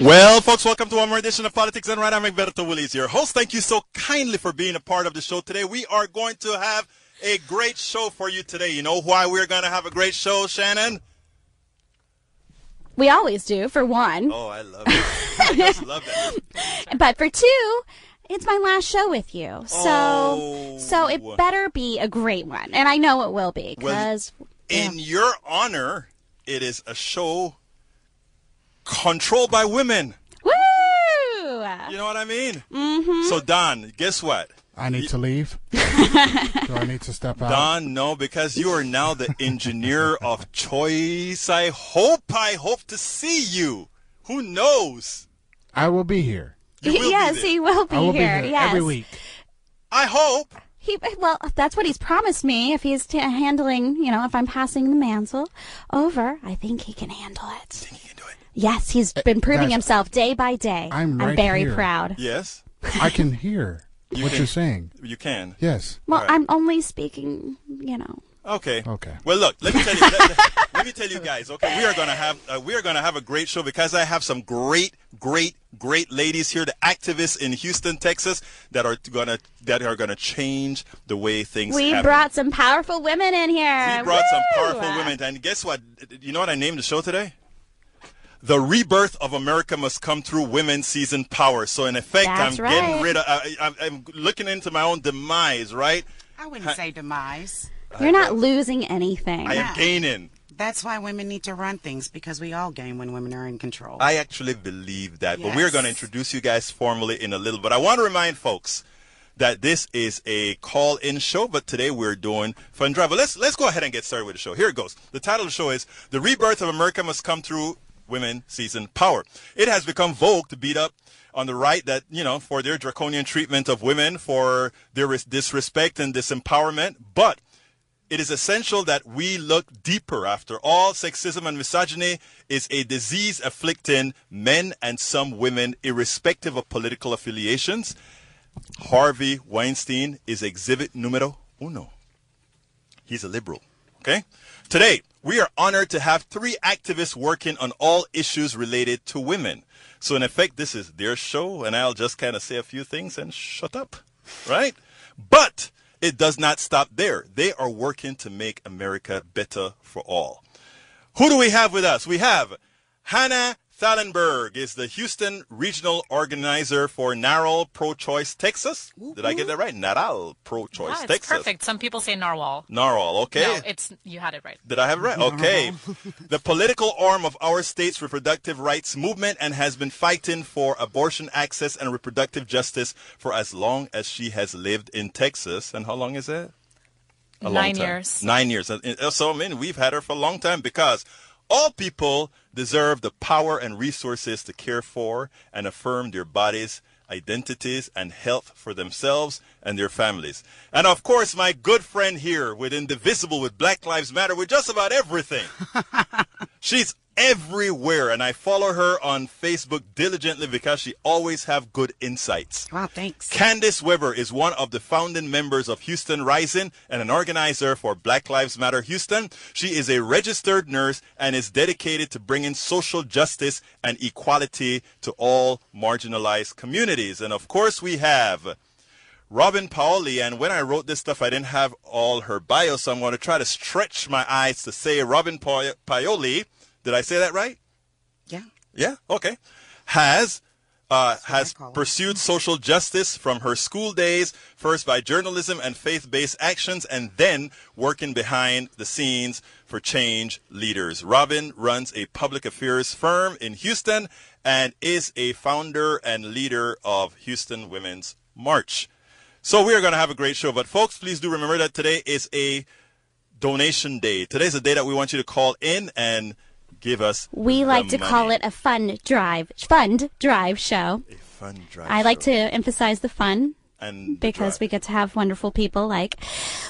Well, folks, welcome to one more edition of Politics and Right. I'm Egberto Willies, your host. Thank you so kindly for being a part of the show today. We are going to have a great show for you today. You know why we're going to have a great show, Shannon? We always do, for one. Oh, I love it. I just love it. But for two, it's my last show with you. So it better be a great one. And I know it will be. Because in your honor, it is a show controlled by women. Woo! You know what I mean? Mm-hmm. So, Don, guess what? I need to leave? Do I need to step out? Don, no, because you are now the engineer of choice. I hope to see you. Who knows? I will be here. Yes, he will be I will here. be here Yes. every week. I hope. Well, that's what he's promised me. If he's handling, if I'm passing the mantle over, I think he can handle it. Think he can do it? Yes, he's been proving guys, himself day by day. I'm right very here. proud. Yes. I can hear what you're saying. You can. Yes. Well, Right. I'm only speaking, Okay. Okay. Well, look. Let me tell you. Let me tell you guys. Okay, we are gonna have a great show because I have some great ladies here, the activists in Houston, Texas, that are gonna change the way things We happen. brought some powerful women in here. We brought some Woo! powerful women, and guess what? You know what I named the show today? The rebirth of America must come through women season power. So in effect, That's I'm getting right. rid of. I'm looking into my own demise, right? I wouldn't say demise. You're not losing anything. I am gaining. That's why women need to run things, because we all gain when women are in control. I actually believe that, but Yes. we're going to introduce you guys formally in a little. But I want to remind folks that this is a call-in show, but today we're doing Fun Drive. But let's go ahead and get started with the show. Here it goes. The title of the show is "The Rebirth of America Must Come Through Women Season Power." It has become vogue to beat up on the right that, for their draconian treatment of women, for their disrespect and disempowerment, but it is essential that we look deeper. After all, sexism and misogyny is a disease afflicting men and some women, irrespective of political affiliations. Harvey Weinstein is exhibit numero uno. He's a liberal, okay? Today, we are honored to have three activists working on all issues related to women. So in effect, this is their show, and I'll just kind of say a few things and shut up, right? But it does not stop there. They are working to make America better for all. Who do we have with us? We have Hannah Thalenberg, is the Houston regional organizer for NARAL Pro-Choice Texas. Did I get that right? NARAL Pro-Choice Yeah, it's Texas. perfect. Some people say narwhal. NARAL, okay. No, you had it right. Did I have it right? Okay. The political arm of our state's reproductive rights movement, and has been fighting for abortion access and reproductive justice for as long as she has lived in Texas. And how long is that? A long 9 time. years. 9 years. So, we've had her for a long time, because all people deserve the power and resources to care for and affirm their bodies, identities, and health for themselves and their families. And of course, my good friend here with Indivisible, with Black Lives Matter, with just about everything. She's everywhere, and I follow her on Facebook diligently because she always have good insights. Wow, thanks. Candace Weber is one of the founding members of Houston Rising and an organizer for Black Lives Matter Houston. She is a registered nurse and is dedicated to bringing social justice and equality to all marginalized communities. And of course, we have Robin Paoli, and when I wrote this stuff, I didn't have all her bio, so I'm going to try to stretch my eyes to say Robin Paoli. Did I say that right? Yeah. Yeah? Okay. Has pursued social justice from her school days, first by journalism and faith-based actions, and then working behind the scenes for change leaders. Robin runs a public affairs firm in Houston and is a founder and leader of Houston Women's March. So we are going to have a great show. But folks, please do remember that today is a donation day. Today's a day that we want you to call in and give us We like to money. call it a fund drive show. A fun drive. I like show. to emphasize the fun. And Because we get to have wonderful people like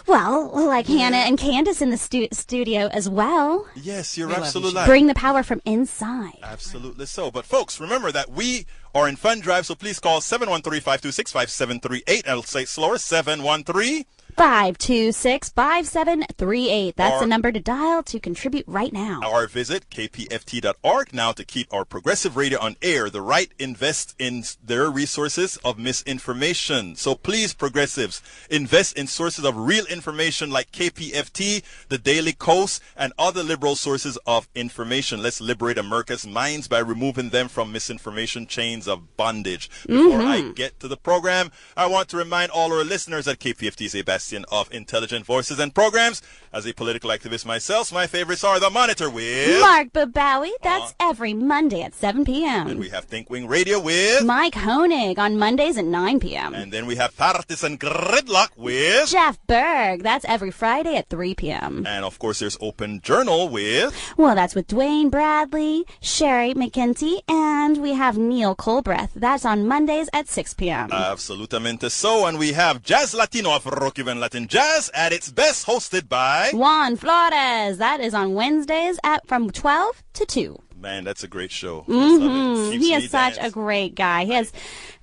Hannah and Candace in the studio as well. Yes, you're We love absolutely you. right. Bring the power from inside. Absolutely so. But folks, remember that we are in Fund Drive, so please call 713-526-5738. I'll say it slower, 713 526-5738. That's the number to dial to contribute right now. Or visit kpft.org now to keep our progressive radio on air. The right invests in their resources of misinformation. So please, progressives, invest in sources of real information like KPFT, the Daily Kos, and other liberal sources of information. Let's liberate America's minds by removing them from misinformation chains of bondage. Before I get to the program, I want to remind all our listeners that KPFT is a bastion of intelligent voices and programs. As a political activist myself, my favorites are The Monitor with Mark Babowie. That's every Monday at 7 p.m. And we have Think Wing Radio with Mike Honig on Mondays at 9 p.m. And then we have Partisan Gridlock with Jeff Berg. That's every Friday at 3 p.m. And of course, there's Open Journal with Well, that's with Dwayne Bradley, Sherry McKenty, and we have Neil Colbreth. That's on Mondays at 6 p.m. Absolutamente so. And we have Jazz Latino Afro-Cuban Latin Jazz at its best, hosted by Juan Flores. That is on Wednesdays from 12 to 2. Man, that's a great show. He is such a great guy. He has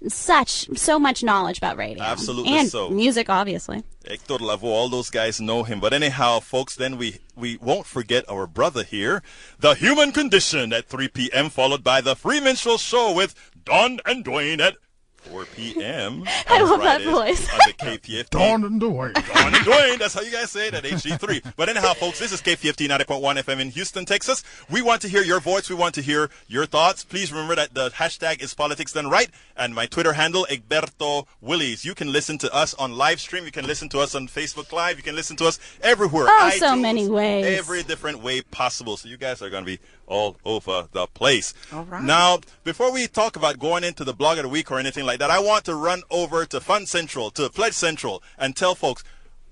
so much knowledge about radio. Absolutely and so. Music, obviously. Hector Lavoe, all those guys know him. But anyhow, folks, then we won't forget our brother here, The Human Condition at 3 p.m., followed by The Free Minstrel Show with Don and Dwayne at 4 p.m. I love that voice. On the KPFT. Don and Dwayne. Don and Dwayne. That's how you guys say it at HD3. But anyhow, folks, this is KPFT 90.1 FM in Houston, Texas. We want to hear your voice. We want to hear your thoughts. Please remember that the hashtag is Politics Done Right, and my Twitter handle, Egberto Willies. You can listen to us on live stream. You can listen to us on Facebook Live. You can listen to us everywhere. Oh, iTunes, so many ways. Every different way possible. So you guys are going to be all over the place. All right. Now, before we talk about going into the blog of the week or anything like that, I want to run over to Fun Central, to Pledge Central, and tell folks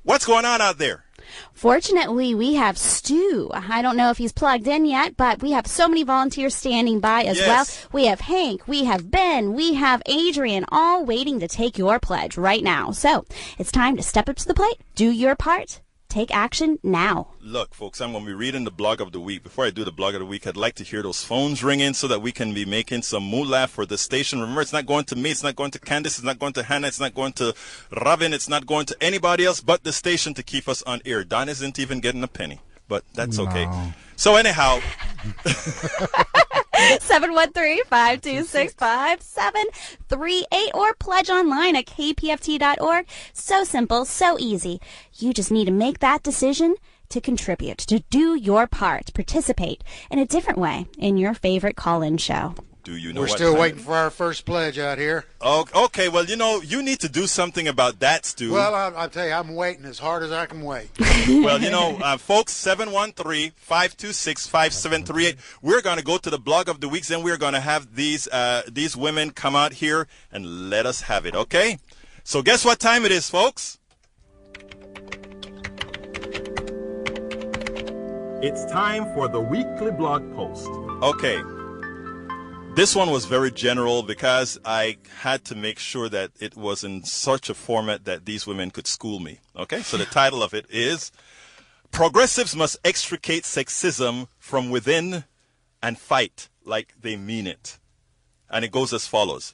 what's going on out there. Fortunately, we have Stu. I don't know if he's plugged in yet, but we have so many volunteers standing by as well. We have Hank, we have Ben, we have Adrian, all waiting to take your pledge right now. So it's time to step up to the plate, do your part. Take action now. Look, folks, I'm going to be reading the blog of the week. Before I do the blog of the week, I'd like to hear those phones ringing so that we can be making some moolah for the station. Remember, it's not going to me. It's not going to Candace. It's not going to Hannah. It's not going to Robin. It's not going to anybody else but the station to keep us on air. Don isn't even getting a penny, but that's okay. So anyhow... 713-526-5738 or pledge online at kpft.org. So simple, so easy. You just need to make that decision to contribute, to do your part, participate in a different way in your favorite call-in show. Do you know We're still waiting for our first pledge out here. Oh, okay, well, you need to do something about that, Stu. Well, I'll tell you, I'm waiting as hard as I can wait. Well, folks, 713-526-5738. We're going to go to the blog of the weeks, and we're going to have these women come out here and let us have it, okay? So guess what time it is, folks? It's time for the weekly blog post. Okay. This one was very general because I had to make sure that it was in such a format that these women could school me. Okay, so the title of it is Progressives Must Extricate Sexism from Within and Fight Like They Mean It. And it goes as follows.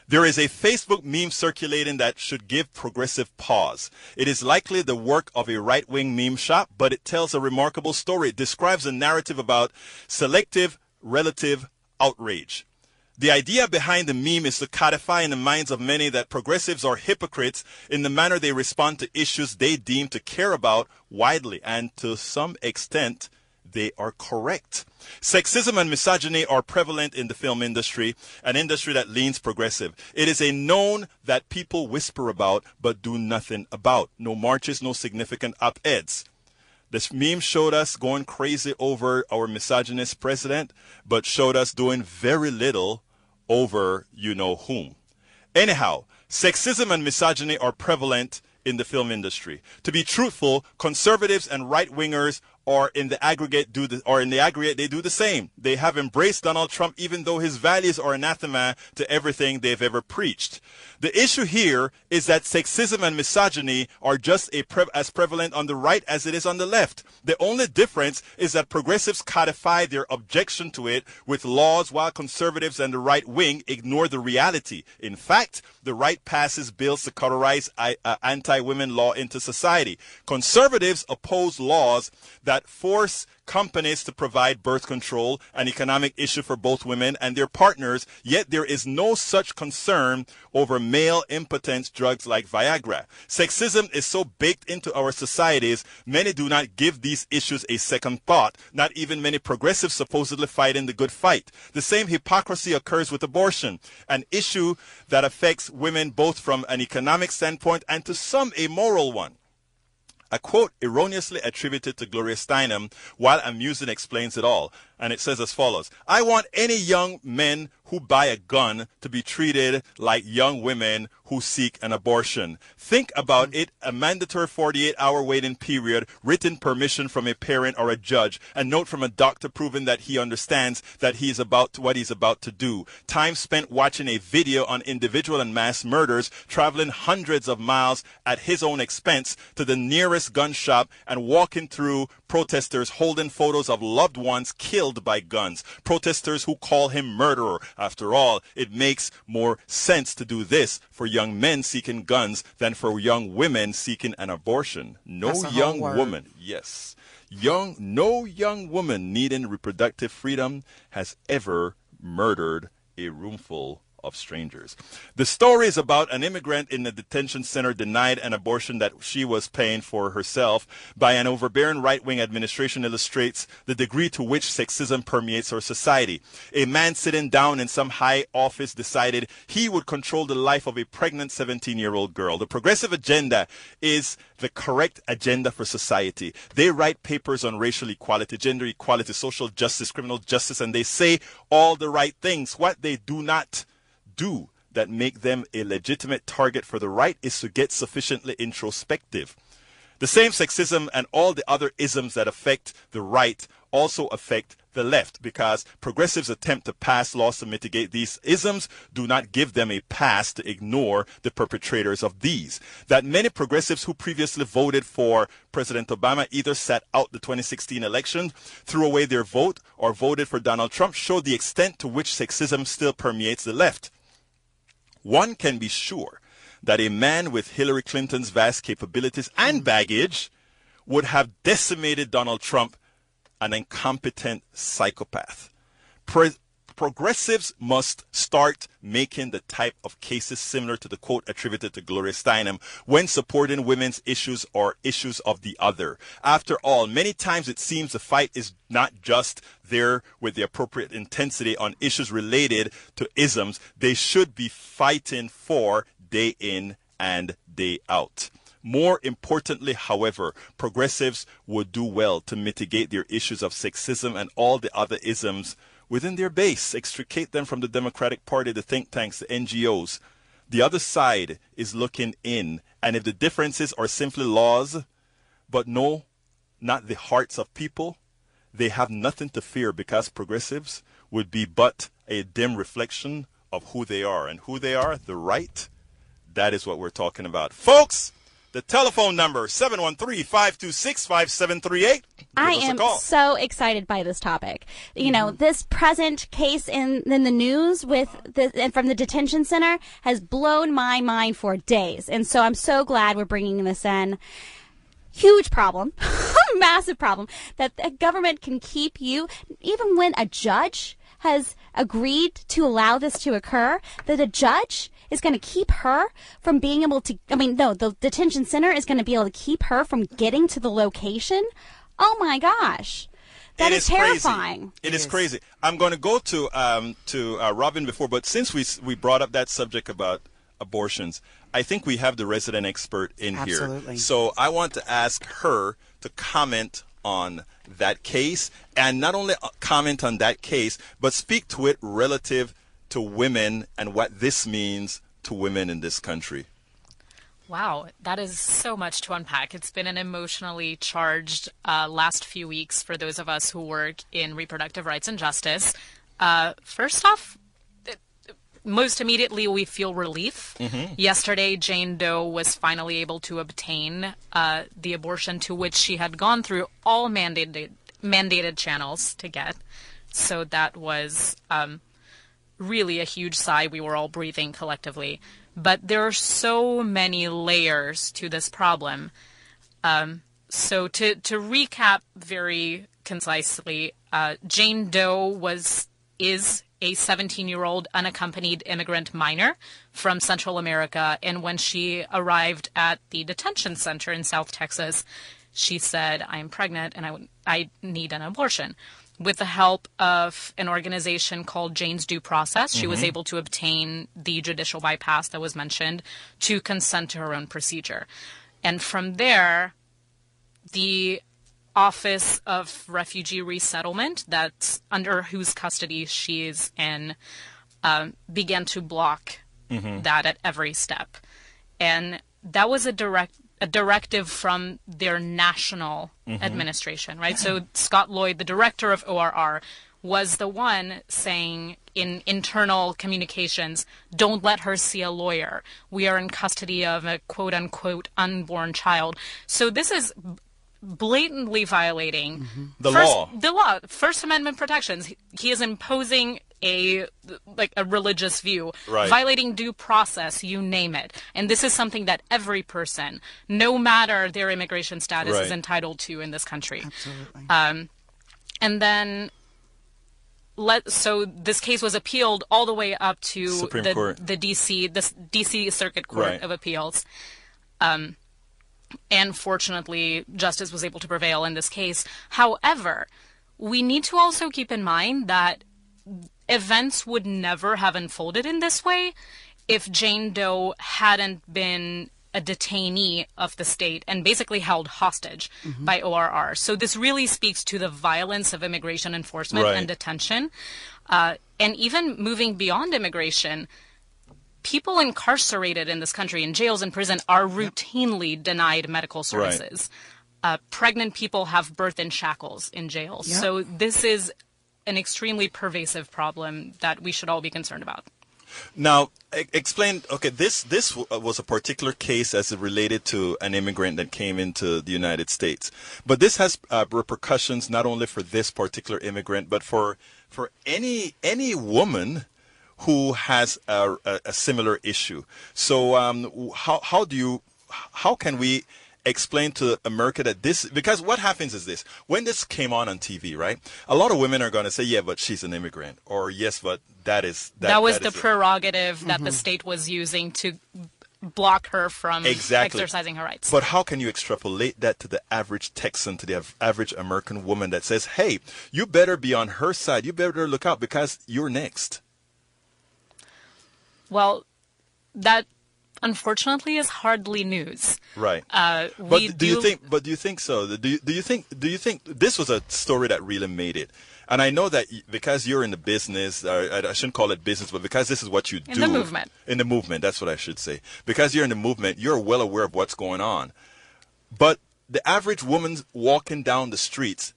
There is a Facebook meme circulating that should give progressive pause. It is likely the work of a right-wing meme shop, but it tells a remarkable story. It describes a narrative about selective relative outrage. The idea behind the meme is to codify in the minds of many that progressives are hypocrites in the manner they respond to issues they deem to care about widely, and to some extent, they are correct. Sexism and misogyny are prevalent in the film industry, an industry that leans progressive. It is a known that people whisper about but do nothing about. No marches, no significant op-eds. This meme showed us going crazy over our misogynist president, but showed us doing very little over you-know-whom. Anyhow, sexism and misogyny are prevalent in the film industry. To be truthful, conservatives and right-wingers or in the aggregate they do the same. They have embraced Donald Trump even though his values are anathema to everything they've ever preached. The issue here is that sexism and misogyny are just as prevalent on the right as it is on the left. The only difference is that progressives codify their objection to it with laws, while conservatives and the right wing ignore the reality. In fact, the right passes bills to cauterize anti-women law into society. Conservatives oppose laws that force companies to provide birth control, an economic issue for both women and their partners, yet there is no such concern over male impotence drugs like Viagra. Sexism is so baked into our societies, many do not give these issues a second thought, not even many progressives supposedly fighting the good fight. The same hypocrisy occurs with abortion, an issue that affects women both from an economic standpoint and to some a moral one. A quote erroneously attributed to Gloria Steinem, while amusing, explains it all. And it says as follows: I want any young men who buy a gun to be treated like young women who seek an abortion. Think about it: a mandatory 48-hour waiting period, written permission from a parent or a judge, a note from a doctor proving that he understands that what he's about to do. Time spent watching a video on individual and mass murders, traveling hundreds of miles at his own expense to the nearest gun shop and walking through protesters holding photos of loved ones killed by guns. Protesters who call him murderer. After all, it makes more sense to do this for young men seeking guns than for young women seeking an abortion. No young woman, yes. No young woman needing reproductive freedom has ever murdered a roomful of strangers. The story is about an immigrant in a detention center denied an abortion that she was paying for herself by an overbearing right-wing administration illustrates the degree to which sexism permeates our society. A man sitting down in some high office decided he would control the life of a pregnant 17-year-old girl. The progressive agenda is the correct agenda for society. They write papers on racial equality, gender equality, social justice, criminal justice, and they say all the right things. What they do not do that make them a legitimate target for the right is to get sufficiently introspective. The same sexism and all the other isms that affect the right also affect the left, because progressives attempt to pass laws to mitigate these isms do not give them a pass to ignore the perpetrators of these. That many progressives who previously voted for President Obama either sat out the 2016 election, threw away their vote, or voted for Donald Trump show the extent to which sexism still permeates the left. One can be sure that a man with Hillary Clinton's vast capabilities and baggage would have decimated Donald Trump, an incompetent psychopath. Progressives must start making the type of cases similar to the quote attributed to Gloria Steinem when supporting women's issues or issues of the other. After all, many times it seems the fight is not just there with the appropriate intensity on issues related to isms. They should be fighting for day in and day out. More importantly, however, progressives would do well to mitigate their issues of sexism and all the other isms within their base, extricate them from the Democratic Party, the think tanks, the NGOs. The other side is looking in, and if the differences are simply laws, but no, not the hearts of people, they have nothing to fear, because progressives would be but a dim reflection of who they are. And who they are, the right, that is what we're talking about. Folks, the telephone number, 713-526-5738. I am so excited by this topic. You know, this present case in the news and from the detention center has blown my mind for days. And so I'm so glad we're bringing this in. Huge problem, massive problem, that the government can keep you, even when a judge has agreed to allow this to occur, that a judge is going to keep her from being able to, the detention center is going to be able to keep her from getting to the location. Oh my gosh. That is terrifying. It is crazy. I'm going to go to Robin before, but since we brought up that subject about abortions, I think we have the resident expert in Absolutely. here. So I want to ask her to comment on that case, and not only comment on that case, but speak to it relative to women and what this means to women in this country. Wow, that is so much to unpack. It's been an emotionally charged last few weeks for those of us who work in reproductive rights and justice. First off, most immediately we feel relief. Yesterday, Jane Doe was finally able to obtain the abortion to which she had gone through all mandated channels to get. So that was really a huge sigh we were all breathing collectively. But there are so many layers to this problem. So to recap very concisely, Jane Doe is a 17-year-old unaccompanied immigrant minor from Central America. And when she arrived at the detention center in South Texas, she said, "I am pregnant and I need an abortion." With the help of an organization called Jane's Due Process, she was able to obtain the judicial bypass that was mentioned to consent to her own procedure. And from there, the Office of Refugee Resettlement, that's under whose custody she is in, began to block that at every step. And that was a directive from their national administration, right? So Scott Lloyd, the director of ORR, was the one saying in internal communications, "Don't let her see a lawyer. We are in custody of a quote-unquote unborn child." So this is blatantly violating The law. The law, First Amendment protections. He is imposing a religious view, Right. violating due process, you name it. And this is something that every person, no matter their immigration status, is Right. entitled to in this country. Absolutely. And then so this case was appealed all the way up to Supreme Court. the DC Circuit Court Right. of Appeals. And fortunately, justice was able to prevail in this case. However, we need to also keep in mind that events would never have unfolded in this way if Jane Doe hadn't been a detainee of the state and basically held hostage by ORR. So this really speaks to the violence of immigration enforcement Right. and detention. And even moving beyond immigration, people incarcerated in this country in jails and prison are routinely denied medical services. Pregnant people have birth in shackles in jails. Yep. So this is an extremely pervasive problem that we should all be concerned about. Now, explain. Okay, this was a particular case as it related to an immigrant that came into the United States, but this has repercussions not only for this particular immigrant, but for any woman who has a similar issue. So, how can we explain to America that this, because what happens is this: when this came on TV, right, a lot of women are going to say, yeah, but she's an immigrant, or yes, but that was the prerogative that the state was using to block her from exercising her rights. But how can you extrapolate that to the average Texan, to the average American woman that says, hey, you better be on her side, you better look out because you're next? Well, that unfortunately is hardly news. Right. But do you think so? Do you think this was a story that really made it? And I know that because you're in the business, I shouldn't call it business, but because this is what you do. In the movement. In the movement, that's what I should say. Because you're in the movement, you're well aware of what's going on. But the average woman walking down the streets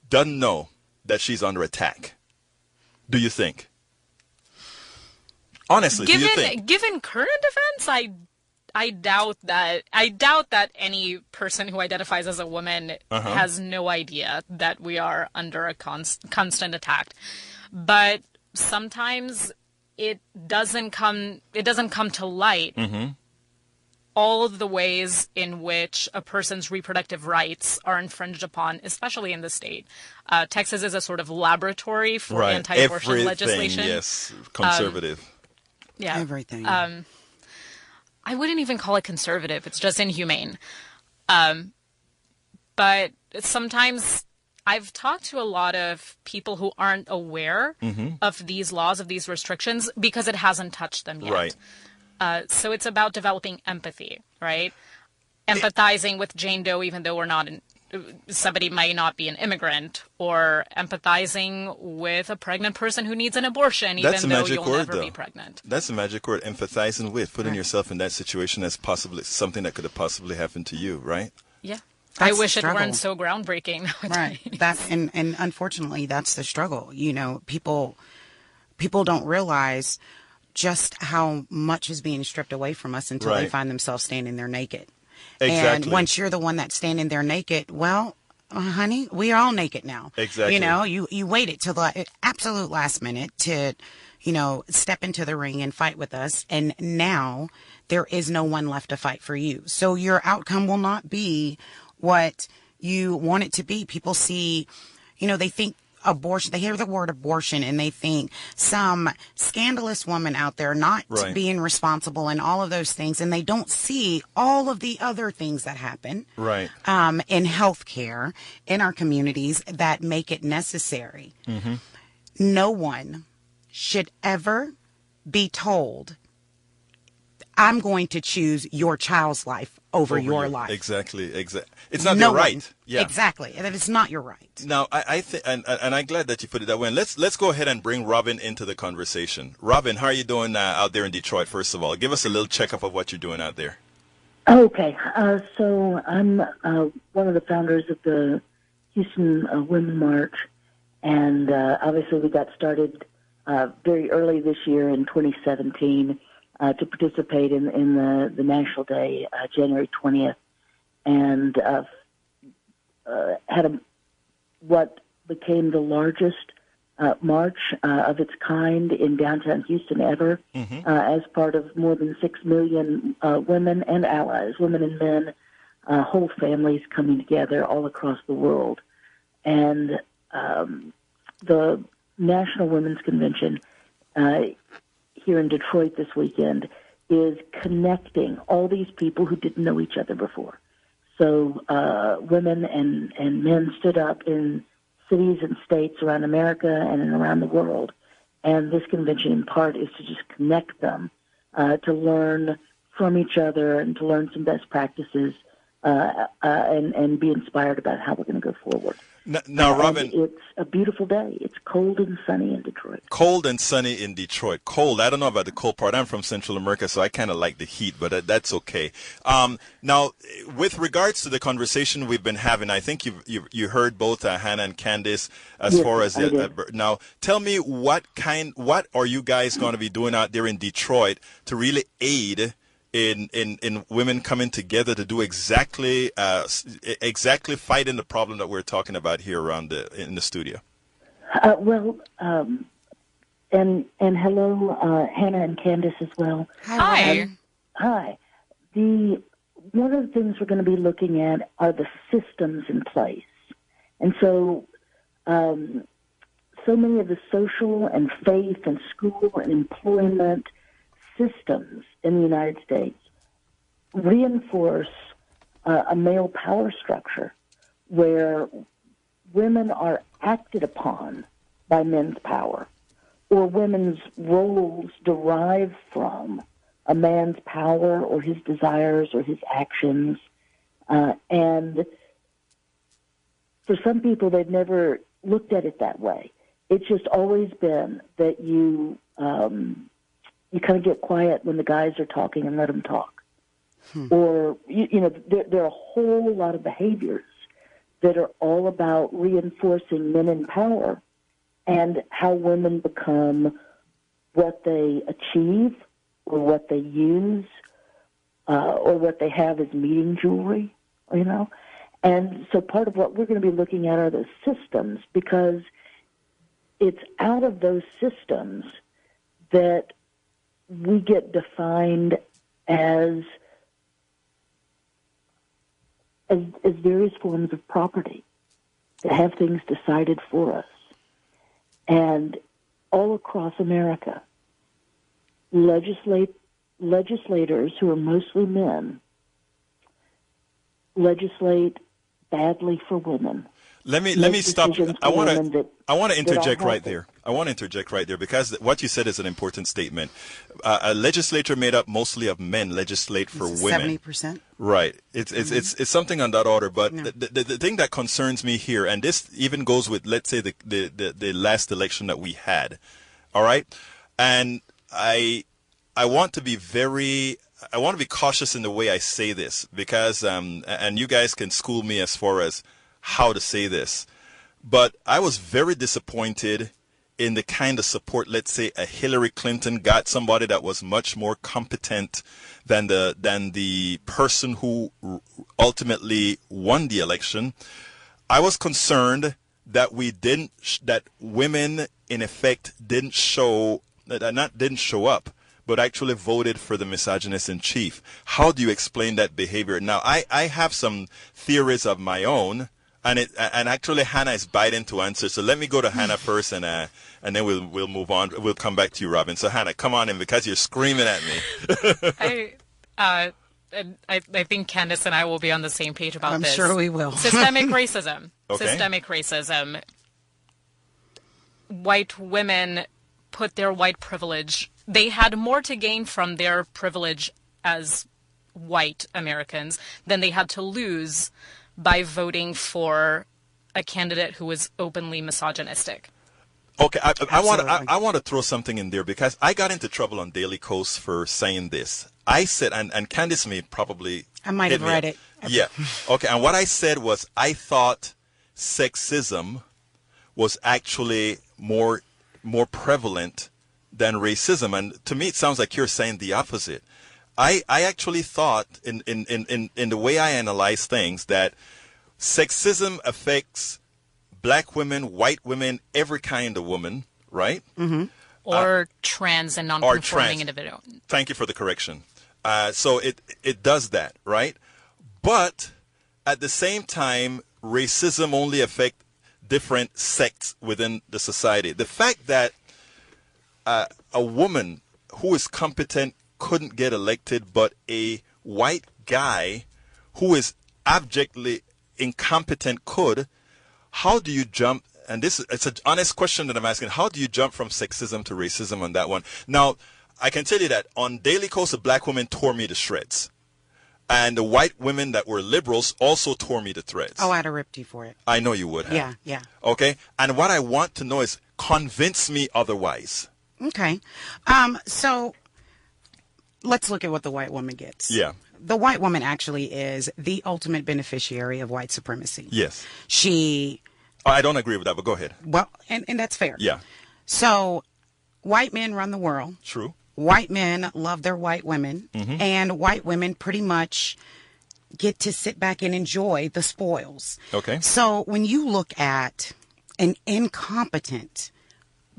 doesn't know that she's under attack. Do you think? Honestly, do you think? Given current events, I doubt that any person who identifies as a woman has no idea that we are under a constant attack. But sometimes it doesn't come to light all of the ways in which a person's reproductive rights are infringed upon, especially in the state. Texas is a sort of laboratory for anti-abortion legislation. Yes, conservative. Yeah. Everything. I wouldn't even call it conservative. It's just inhumane. But sometimes I've talked to a lot of people who aren't aware of these laws, of these restrictions, because it hasn't touched them yet. Right. So it's about developing empathy, right? Empathizing with Jane Doe, even though we're not somebody might not be an immigrant, or empathizing with a pregnant person who needs an abortion, even though you'll never be pregnant. That's a magic word, empathizing with, putting yourself in that situation as possibly something that could have possibly happened to you, right? Yeah. That's I wish the it weren't struggle. so groundbreaking nowadays. Right. And unfortunately, that's the struggle. You know, people don't realize just how much is being stripped away from us until they find themselves standing there naked. Exactly. And once you're the one that's standing there naked, well, honey, we are all naked now. Exactly. You know, you waited till the absolute last minute to, you know, step into the ring and fight with us. And now there is no one left to fight for you. So your outcome will not be what you want it to be. People see, you know, they think abortion, they hear the word abortion and they think some scandalous woman out there not being responsible and all of those things, and they don't see all of the other things that happen in healthcare in our communities that make it necessary. No one should ever be told, I'm going to choose your child's life over your life. Exactly. It's not their right. Yeah. Exactly. And it's not your right. Now, I think, and I'm glad that you put it that way. And let's go ahead and bring Robin into the conversation. Robin, how are you doing out there in Detroit? First of all, give us a little checkup of what you're doing out there. Okay. So I'm one of the founders of the Houston Women March, and obviously we got started very early this year in 2017. To participate in the National Day, January 20th, and had what became the largest march of its kind in downtown Houston ever, as part of more than 6 million women and allies, women and men, whole families coming together all across the world. And the National Women's Convention here in Detroit this weekend is connecting all these people who didn't know each other before. So women and men stood up in cities and states around America and around the world. And this convention, in part, is to just connect them, to learn from each other and to learn some best practices and be inspired about how we're going to go forward. Now, Robin, it's a beautiful day. It's cold and sunny in Detroit. Cold and sunny in Detroit. Cold. I don't know about the cold part. I'm from Central America, so I kind of like the heat, but that's okay. Now, with regards to the conversation we've been having, I think you heard both Hannah and Candace as far as now. Tell me what are you guys going to be doing out there in Detroit to really aid in women coming together to do exactly fighting the problem that we're talking about here in the studio? And hello, Hannah and Candace as well. Hi. Hi. One of the things we're going to be looking at are the systems in place, and so many of the social and faith and school and employment systems in the United States reinforce a male power structure where women are acted upon by men's power, or women's roles derive from a man's power or his desires or his actions. And for some people, they've never looked at it that way. It's just always been that you kind of get quiet when the guys are talking and let them talk. Or, there are a whole lot of behaviors that are all about reinforcing men in power and how women become what they achieve or what they use or what they have as meeting jewelry, And so part of what we're going to be looking at are the systems, because it's out of those systems that we get defined as various forms of property that have things decided for us. And all across America, legislators who are mostly men legislate badly for women. Let me stop. I want to interject right there. I want to interject right there because what you said is an important statement. A legislature made up mostly of men legislate for women. 70%. Right. It's something on that order. But the thing that concerns me here, and this even goes with, let's say, the last election that we had. All right. And I want to be cautious in the way I say this because, and you guys can school me as far as how to say this, but I was very disappointed in the kind of support, let's say, a Hillary Clinton got, somebody that was much more competent than the person who ultimately won the election. I was concerned that that women in effect didn't show up, but actually voted for the misogynist in chief. How do you explain that behavior? Now, I have some theories of my own. And actually Hannah is biting to answer. So let me go to Hannah first, and then we'll move on. We'll come back to you, Robin. So Hannah, come on in because you're screaming at me. I think Candace and I will be on the same page about this. I'm sure we will. Systemic racism. Okay. Systemic racism. White women put their white privilege. They had more to gain from their privilege as white Americans than they had to lose by voting for a candidate who was openly misogynistic. Okay, I want to throw something in there because I got into trouble on Daily Kos for saying this. I said, and Candace may probably I might have read it. Yeah. Okay, and what I said was I thought sexism was actually more prevalent than racism, and to me it sounds like you're saying the opposite. I actually thought in the way I analyze things that sexism affects black women, white women, every kind of woman, right? Mm-hmm. Or trans and non-conforming individual. Thank you for the correction. So it does that, right? But at the same time, racism only affects different sects within the society. The fact that a woman who is competent couldn't get elected, but a white guy who is abjectly incompetent could, how do you jump? And it's an honest question that I'm asking. How do you jump from sexism to racism on that one? Now, I can tell you that on Daily Kos, the black women tore me to shreds. And the white women that were liberals also tore me to threads. Oh, I'd have ripped you for it. I know you would have. Yeah. Okay? And what I want to know is convince me otherwise. Okay. So let's look at what the white woman gets. Yeah. The white woman actually is the ultimate beneficiary of white supremacy. Yes. I don't agree with that, but go ahead. Well, and that's fair. Yeah. So white men run the world. True. White men love their white women. Mm-hmm. And white women pretty much get to sit back and enjoy the spoils. Okay. So when you look at an incompetent,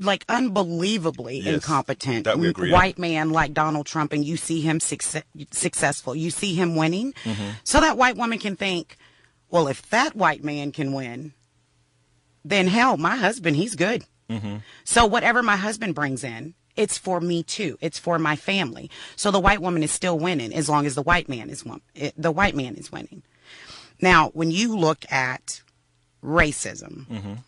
like unbelievably incompetent white man like Donald Trump, and you see him successful, you see him winning, so that white woman can think, well, if that white man can win, then hell, my husband, he's good. So whatever my husband brings in, it's for me too. It's for my family. So the white woman is still winning as long as the white man is winning. Now, when you look at racism,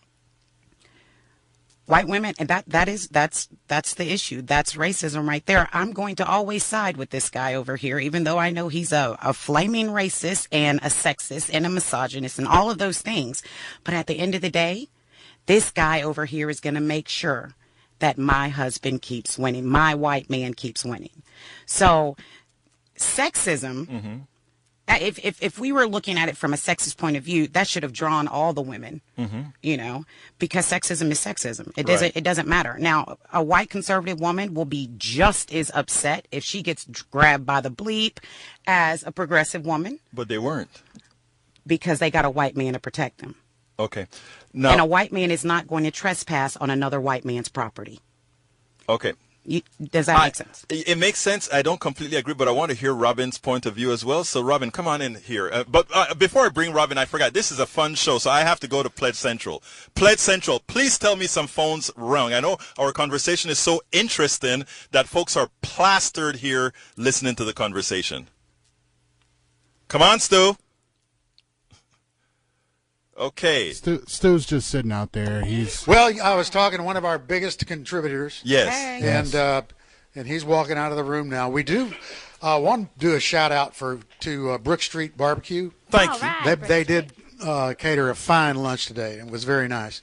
white women, and that's the issue. That's racism right there. I'm going to always side with this guy over here, even though I know he's a flaming racist and a sexist and a misogynist and all of those things. But at the end of the day, this guy over here is going to make sure that my husband keeps winning. My white man keeps winning. So sexism, if we were looking at it from a sexist point of view, that should have drawn all the women, because sexism is sexism. It doesn't matter. Now, a white conservative woman will be just as upset if she gets grabbed by the bleep as a progressive woman. But they weren't. Because they got a white man to protect them. Okay. Now, and a white man is not going to trespass on another white man's property. Okay. Does that make sense? It makes sense. I don't completely agree, but I want to hear Robin's point of view as well. So, Robin, come on in here. But before I bring Robin, I forgot, this is a fun show, so I have to go to Pledge Central. Pledge Central, please tell me some phones rung. I know our conversation is so interesting that folks are plastered here listening to the conversation. Come on, Stu. Okay. Stu's just sitting out there. Well, I was talking to one of our biggest contributors. Yes. And he's walking out of the room now. We do want to do a shout out to Brook Street Barbecue. Thank you. Right. They did cater a fine lunch today. It was very nice.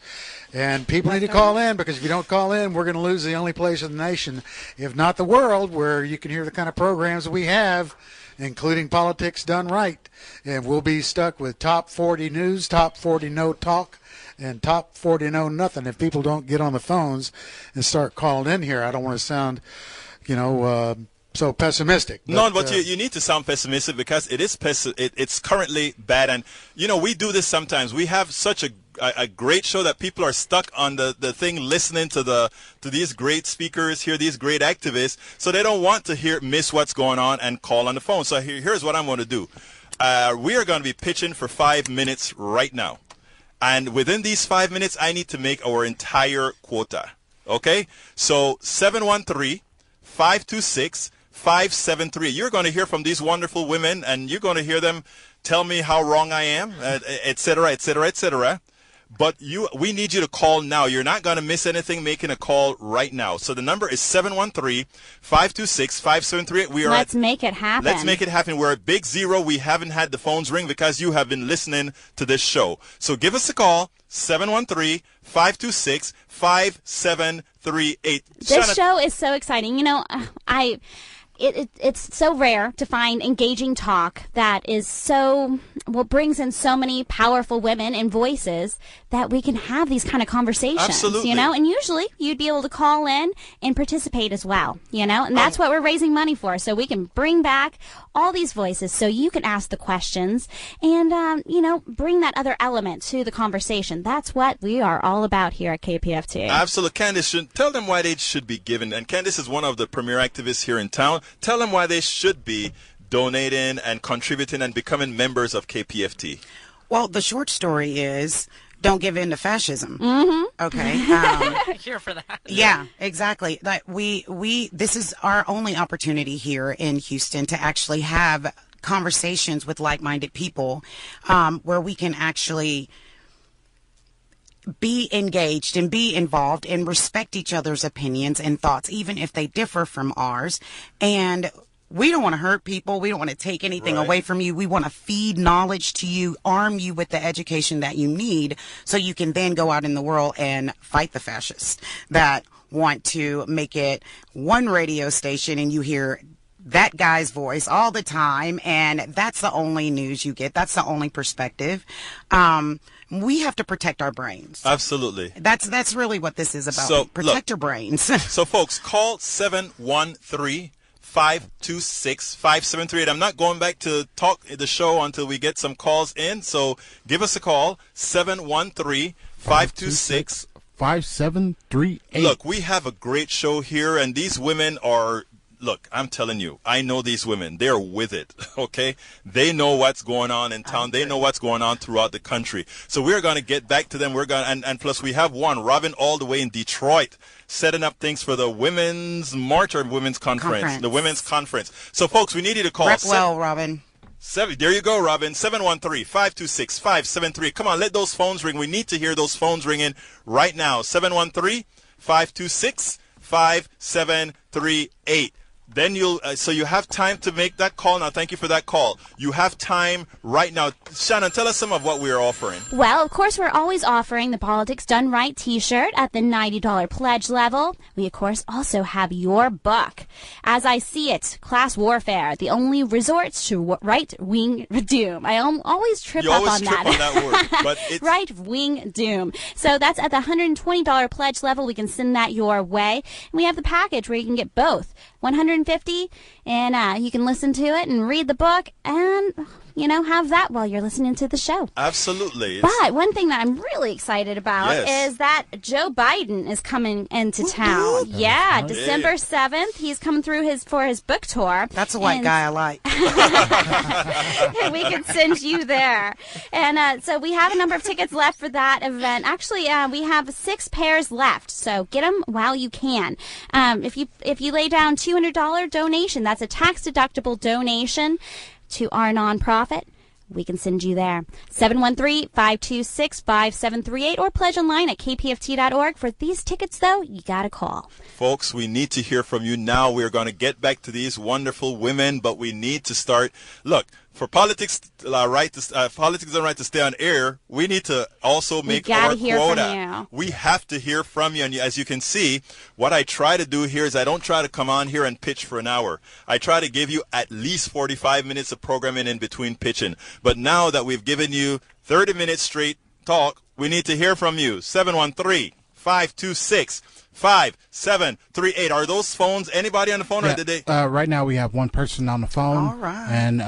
And people need to call in, because if you don't call in, we're going to lose the only place in the nation, if not the world, where you can hear the kind of programs that we have, including Politics Done Right. And we'll be stuck with Top 40 News, Top 40 No Talk, and Top 40 No Nothing if people don't get on the phones and start calling in here. I don't want to sound, so pessimistic. But you need to sound pessimistic, because it is it's currently bad. And, we do this sometimes. We have such a great show that people are stuck on the thing, listening to these great speakers here, these great activists, so they don't want to miss what's going on and call on the phone. So here's what I'm going to do. We are going to be pitching for 5 minutes right now. And within these 5 minutes, I need to make our entire quota. Okay? So 713-526-573. You're going to hear from these wonderful women, and you're going to hear them tell me how wrong I am, et cetera, et cetera, et cetera. But we need you to call now. You're not going to miss anything making a call right now. So the number is 713-526-5738. Let's make it happen. Let's make it happen. We're at Big Zero. We haven't had the phones ring because you have been listening to this show. So give us a call, 713-526-5738. This show is so exciting. It's so rare to find engaging talk that is brings in so many powerful women and voices that we can have these kind of conversations. Absolutely. And usually you'd be able to call in and participate as well, and that's what we're raising money for, so we can bring back all these voices so you can ask the questions and, bring that other element to the conversation. That's what we are all about here at KPFT. Absolutely. Candace, tell them why they should be giving. And Candace is one of the premier activists here in town. Tell them why they should be donating and contributing and becoming members of KPFT. Well, the short story is, don't give in to fascism. Mm-hmm. Okay. Here for that. Yeah, exactly. Like this is our only opportunity here in Houston to actually have conversations with like-minded people, where we can actually be engaged and be involved and respect each other's opinions and thoughts, even if they differ from ours. And we don't want to hurt people. We don't want to take anything away from you. We want to feed knowledge to you, arm you with the education that you need, so you can then go out in the world and fight the fascists that want to make it one radio station and you hear that guy's voice all the time, and that's the only news you get. That's the only perspective. We have to protect our brains. Absolutely. That's really what this is about. So, protect your brains. So, folks, call 713-526-5738. I'm not going back to talk the show until we get some calls in. So give us a call, 713-526-5738. Look, we have a great show here, and these women are... Look, I'm telling you, I know these women. They're with it, okay? They know what's going on in town. They know what's going on throughout the country. So we're going to get back to them. We're going and plus we have Robin all the way in Detroit, setting up things for the Women's March or Women's Conference. The Women's Conference. So, folks, we need you to call. Rep well, Robin. There you go, Robin. 713-526-573. Come on, let those phones ring. We need to hear those phones ringing right now. 713-526-5738. Then so you have time to make that call. Now, thank you for that call. You have time right now. Shannon, tell us some of what we are offering. Well, of course, we're always offering the Politics Done Right t-shirt at the $90 pledge level. We, of course, also have your book. As I See It, Class Warfare, the only resort to right-wing doom. I always trip up on that. You always trip on that word. But it's... Right-wing doom. So that's at the $120 pledge level. We can send that your way. And we have the package where you can get both. $150, and you can listen to it and read the book and, have that while you're listening to the show. Absolutely. But one thing that I'm really excited about is that Joe Biden is coming into town. Yeah, December 7th. He's coming through for his book tour. That's a white guy I like. We can send you there. And so we have a number of tickets left for that event. Actually, we have 6 pairs left, so get them while you can. If you lay down $200 donation, that's a tax-deductible donation to our nonprofit, we can send you there. 713-526-5738 or pledge online at kpft.org. For these tickets, though, you got to call. Folks, we need to hear from you now. We're going to get back to these wonderful women, but we need to start. Look, for politics, politics and right to stay on air, we need to also make our quota. We have to hear from you. And as you can see, what I try to do here is I don't try to come on here and pitch for an hour. I try to give you at least 45 minutes of programming in between pitching. But now that we've given you 30 minutes straight talk, we need to hear from you. 713-526-5738. Are those phones, anybody on the phone? Yeah, or did they? Right now we have one person on the phone. All right. And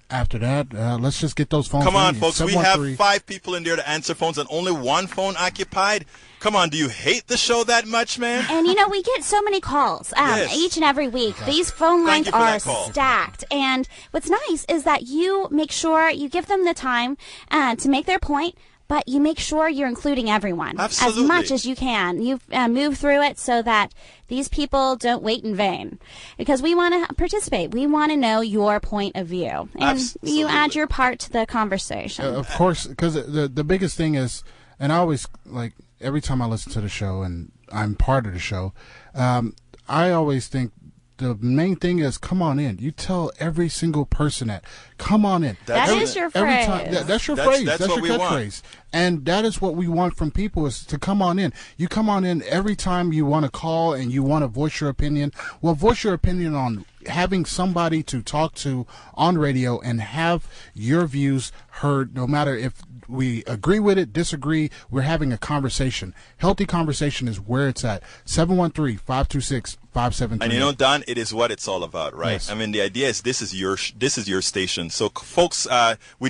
after that, let's just get those phones. Come on, folks. We have 5 people in there to answer phones and only 1 phone occupied. Come on, do you hate the show that much, man? And, we get so many calls Yes. each and every week. These phone lines are stacked. And what's nice is that you make sure you give them the time to make their point, but you make sure you're including everyone Absolutely. as much as you can. You move through it so that these people don't wait in vain. Because we want to participate. We want to know your point of view. And Absolutely. you add your part to the conversation. Of course, because the biggest thing is, and I always, like, every time I listen to the show and I'm part of the show, I always think the main thing is come on in. You tell every single person that. Come on in. That is your phrase. That's your phrase. That's your what we want. catchphrase. And that is what we want from people, is to come on in. You come on in every time you want to call and you want to voice your opinion. Well, voice your opinion on having somebody to talk to on radio and have your views heard, no matter if we agree with it, disagree. We're having a conversation. Healthy conversation is where it's at. 713-526-5738. And Don, it is what it's all about, right? Yes. I mean, the idea is this is your station. So, folks, we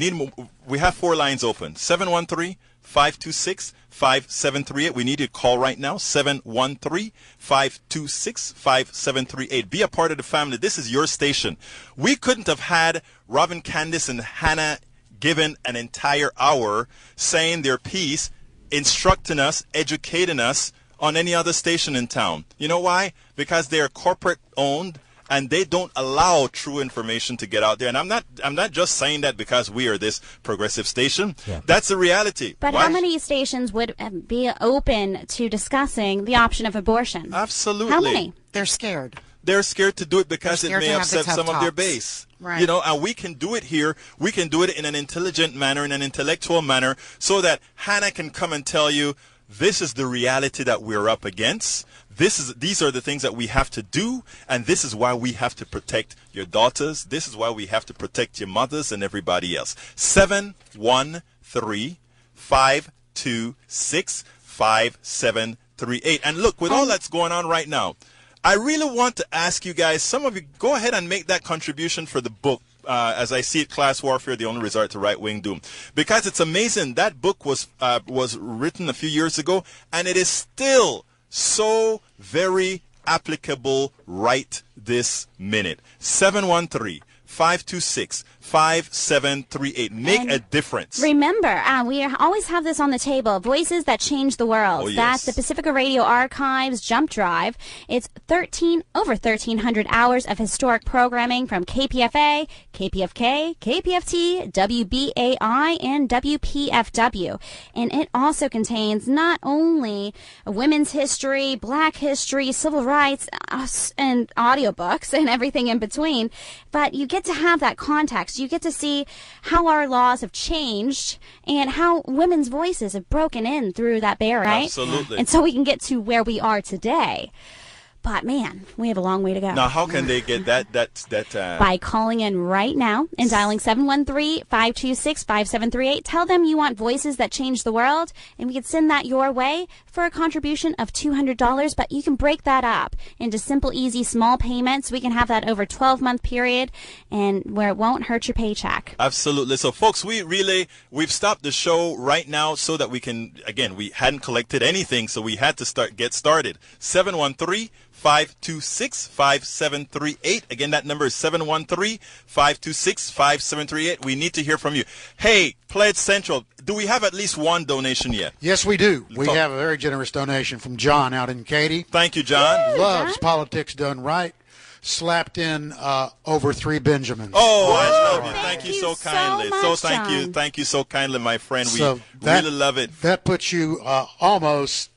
have 4 lines open. 713-526-5738. We need you to call right now. 713-526-5738. Be a part of the family. This is your station. We couldn't have had Robin, Candace, and Hannah given an entire hour saying their piece, instructing us, educating us on any other station in town. You know why? Because they're corporate owned and they don't allow true information to get out there. And I'm not just saying that because we are this progressive station. Yeah. That's the reality. But how many stations would be open to discussing the option of abortion? Absolutely. How many? They're scared. They're scared to do it because it may upset some of their base. Right. And we can do it here. We can do it in an intelligent manner, in an intellectual manner, so that Hannah can come and tell you, this is the reality that we're up against. These are the things that we have to do, and this is why we have to protect your daughters. This is why we have to protect your mothers and everybody else. 713-526-5738. And look, with all that's going on right now, I really want to ask you guys, some of you, go ahead and make that contribution for the book. As I see it, Class Warfare, the Only Resort to Right-Wing Doom. Because it's amazing. That book was written a few years ago, and it is still so very applicable right this minute. 713-526-5738. Make a difference. Remember, we always have this on the table. Voices that change the world. Oh, yes. That's the Pacifica Radio Archives Jump Drive. It's over 1,300 hours of historic programming from KPFA, KPFK, KPFT, WBAI, and WPFW. And it also contains not only women's history, black history, civil rights, and audiobooks and everything in between, but you get to have that context. You get to see how our laws have changed and how women's voices have broken in through that barrier, right? Absolutely. And so we can get to where we are today. But man, we have a long way to go. Now, how can they get that? By calling in right now and dialing 713-526-5738. Tell them you want voices that change the world, and we can send that your way for a contribution of $200. But you can break that up into simple, easy, small payments. We can have that over a 12-month period, and where it won't hurt your paycheck. Absolutely. So, folks, we've stopped the show right now so that we can. Again, we hadn't collected anything, so we had to get started. 713-526-5738. Again, that number is 713-526-5738. We need to hear from you. Hey, Pledge Central, do we have at least one donation yet? Yes, we do. We have a very generous donation from John out in Katy. Thank you, John. Loves politics done right. slapped in over 3 Benjamins. Oh, I love you. Thank Thank you you so so kindly. much, thank you. John. Thank you so kindly, my friend. So We that- really love it. That puts you almost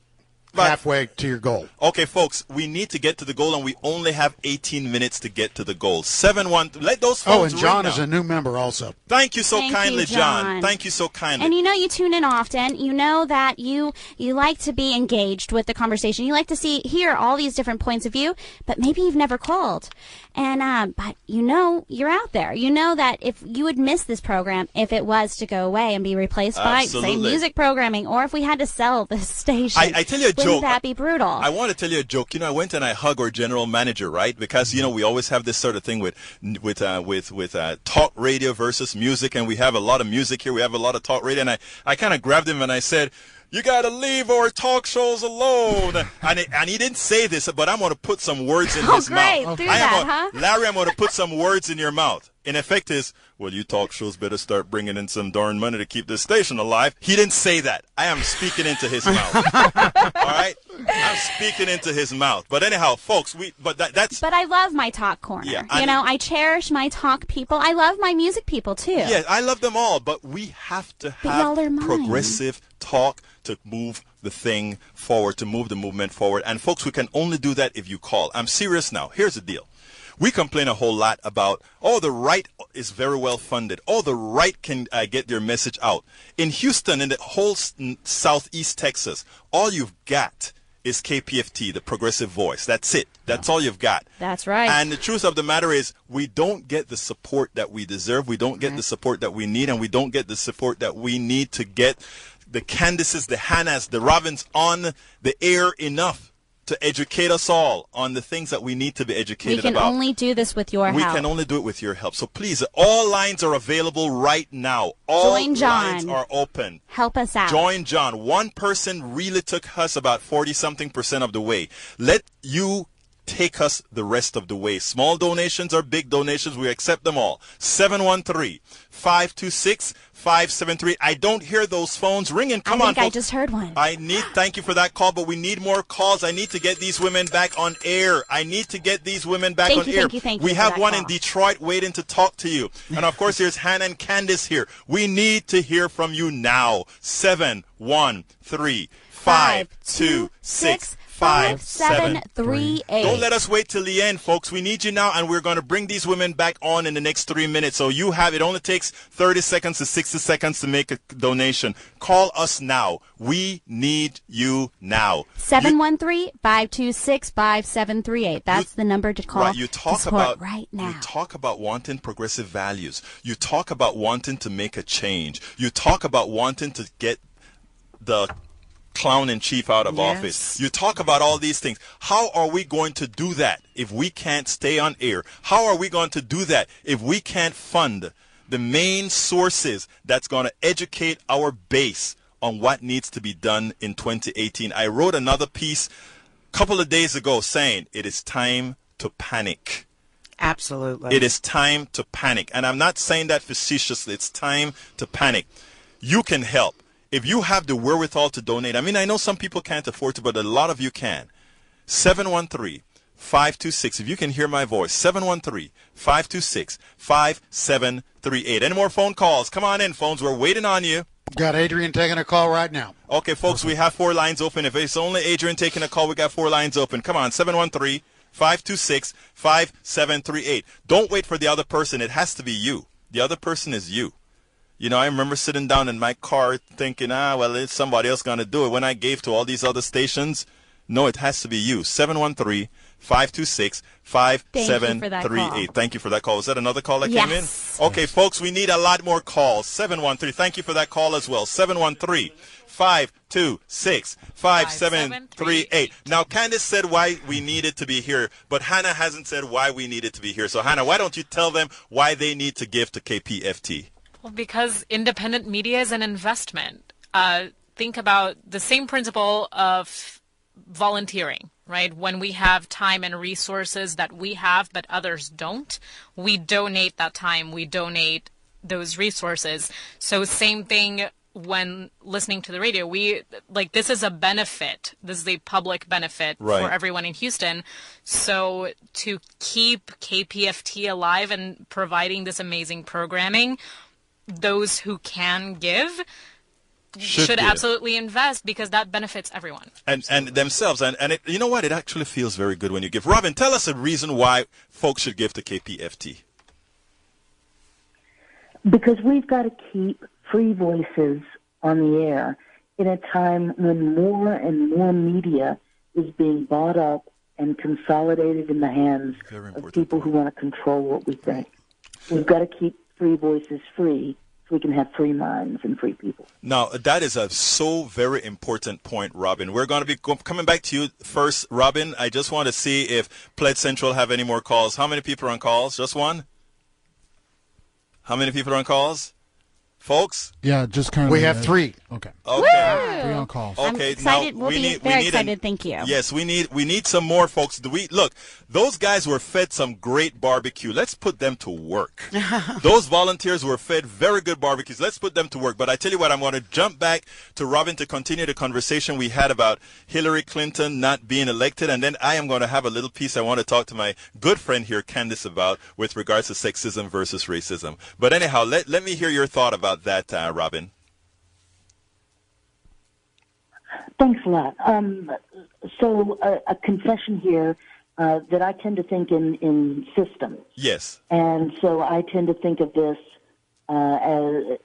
halfway to your goal. Okay, folks, we need to get to the goal, and we only have 18 minutes to get to the goal. 7-1. Let those phones Oh, and John ring is now. a new member also. Thank you so Thank you, kindly, John. John. Thank you so kindly. And you know you tune in often. You know that you like to be engaged with the conversation. You like to hear all these different points of view, but maybe you've never called. And but you know you're out there. You know that if you would miss this program if it was to go away and be replaced by say Absolutely. music programming, or if we had to sell this station. I tell you a Wouldn't joke. that be brutal? I want to tell you a joke. You know, I went and I hug our general manager, right? Because you know we always have this sort of thing with talk radio versus music, and we have a lot of music here. We have a lot of talk radio, and I kind of grabbed him and I said, "You got to leave our talk shows alone." and he didn't say this, but I'm going to put some words in his great. mouth. Do that, huh? Larry, I'm going to put some words in your mouth. In effect is, well, you talk shows better start bringing in some darn money to keep this station alive. He didn't say that. I am speaking into his mouth. All right? I'm speaking into his mouth. But anyhow, folks, that's... But I love my talk corner. Yeah, I cherish my talk people. I love my music people, too. Yeah, I love them all, but we have to But y'all are have mine. progressive talk to move the thing forward, to move the movement forward. And folks, we can only do that if you call. I'm serious now. Here's the deal. We complain a whole lot about, oh, the right is very well funded. Oh, the right can get their message out. In Houston, in the whole southeast Texas, all you've got is KPFT, the progressive voice. That's it. That's all you've got. That's right. And the truth of the matter is we don't get the support that we deserve. We don't get the support that we need, and we don't get the support that we need to get the Candaces, the Hannahs, the Robins on the air enough to educate us all on the things that we need to be educated We can about. only do this with your We help. can only do it with your help. So please, all lines are available right now. All Join John. lines are open. Help us out. Join John. One person really took us about 40-something% of the way. Let you take us the rest of the way. Small donations or big donations, we accept them all. 713-526-5738. I don't hear those phones ringing. Come on, I think I folks. just heard one. Thank you for that call, but we need more calls. I need to get these women back on air. I need to get these women back on air. Thank you We for have that one call. in Detroit waiting to talk to you. And of course, there's Hannah and Candace here. We need to hear from you now. 713-526-5738. 5738. Don't let us wait till the end, folks. We need you now, and we're going to bring these women back on in the next 3 minutes. So you have it. Only takes 30 seconds to 60 seconds to make a donation. Call us now. We need you now. 713-526-5738. That's the number to call. Right, you talk to support about right now. You talk about wanting progressive values. You talk about wanting to make a change. You talk about wanting to get the clown in chief out of Yes. office. You talk about all these things. How are we going to do that if we can't stay on air? How are we going to do that if we can't fund the main sources that's going to educate our base on what needs to be done in 2018? I wrote another piece a couple of days ago saying it is time to panic. Absolutely. It is time to panic. And I'm not saying that facetiously. It's time to panic. You can help. If you have the wherewithal to donate, I mean, I know some people can't afford to, but a lot of you can. 713-526. If you can hear my voice, 713-526-5738. Any more phone calls? Come on in, phones. We're waiting on you. Got Adrian taking a call right now. Okay, folks, we have 4 lines open. If it's only Adrian taking a call, we got 4 lines open. Come on, 713-526-5738. Don't wait for the other person. It has to be you. The other person is you. You know, I remember sitting down in my car thinking, well, it's somebody else going to do it. When I gave to all these other stations, no, it has to be you. 713-526-5738. Thank you for that call. Was that another call that came in? Okay, folks, we need a lot more calls. 713. Thank you for that call as well. 713-526-5738. Now, Candace said why we needed to be here, but Hannah hasn't said why we needed to be here. So, Hannah, why don't you tell them why they need to give to KPFT? Well, because independent media is an investment. Think about the same principle of volunteering, right? When we have time and resources that we have but others don't, we donate that time, we donate those resources. So same thing when listening to the radio. This is a benefit. This is a public benefit Right. for everyone in Houston. So to keep KPFT alive and providing this amazing programming, those who can give should absolutely invest, because that benefits everyone. And themselves. And you know what? It actually feels very good when you give. Robin, tell us a reason why folks should give to KPFT. Because we've got to keep free voices on the air in a time when more and more media is being bought up and consolidated in the hands of people who want to control what we think. We've got to keep free voices free so we can have free minds and free people. Now, that is a so very important point, Robin. We're going to be coming back to you first, Robin. I just want to see if Pledge Central have any more calls. How many people are on calls? Just one? How many people are on calls? Folks? Yeah, just currently. We have 3. Okay. Okay. 3 on calls. Okay, I'm excited. now We'll we be need, very we need excited. Thank you. Yes, we need some more folks. Look, those guys were fed some great barbecue. Let's put them to work. Those volunteers were fed very good barbecues. Let's put them to work. But I tell you what, I'm going to jump back to Robin to continue the conversation we had about Hillary Clinton not being elected, and then I am going to have a little piece I want to talk to my good friend here, Candace, about with regards to sexism versus racism. But anyhow, let me hear your thought about that, Robin. Thanks a lot. So a confession here that I tend to think in systems. Yes. And so I tend to think of this as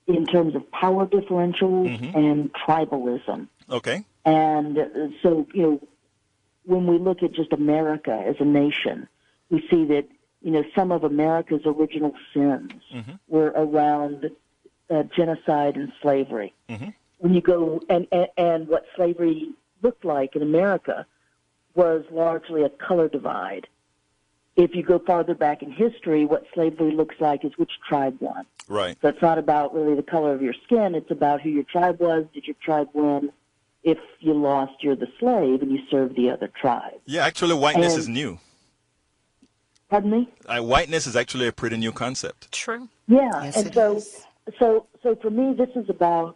in terms of power differentials and tribalism. Okay. And so, when we look at just America as a nation, we see that, some of America's original sins were around genocide and slavery. When you go and what slavery looked like in America was largely a color divide. If you go farther back in history, what slavery looks like is which tribe won. Right. So it's not about really the color of your skin. It's about who your tribe was. Did your tribe win? If you lost, you're the slave and you serve the other tribe. Yeah, actually, whiteness is new. Pardon me? Whiteness is actually a pretty new concept. True. Yeah, Yes, and it so, is. so for me, this is about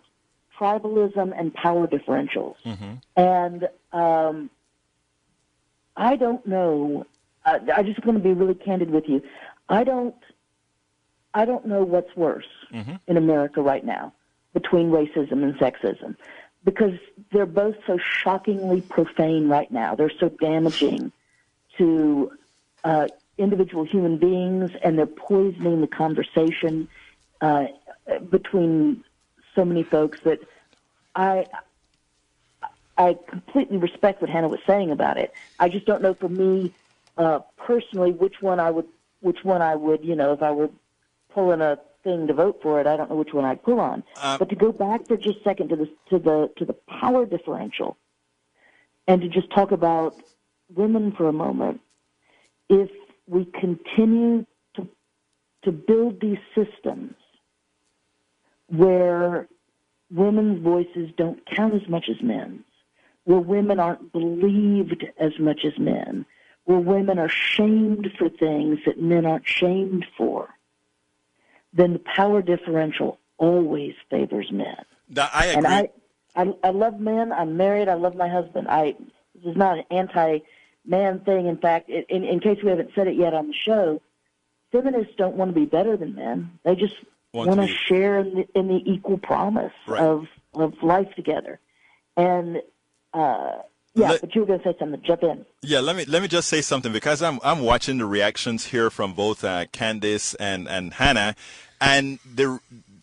tribalism and power differentials. And I don't know. I just want to be really candid with you. I don't know what's worse in America right now between racism and sexism, because they're both so shockingly profane right now. They're so damaging to individual human beings, and they're poisoning the conversation between so many folks that I completely respect what Hannah was saying about it. I just don't know for me personally which one I would, if I were pulling a thing to vote for it, I don't know which one I'd pull on. But to go back for just a second to the power differential, and to just talk about women for a moment, if we continue to build these systems where women's voices don't count as much as men's, where women aren't believed as much as men, where women are shamed for things that men aren't shamed for, then the power differential always favors men. I agree. And I love men. I'm married. I love my husband. This is not an anti-man thing. In fact, in case we haven't said it yet on the show, feminists don't want to be better than men. They just want to share in the equal promise of life together. And but you were going to say something. Jump in. Yeah, let me just say something, because I'm watching the reactions here from both Candace and Hannah, and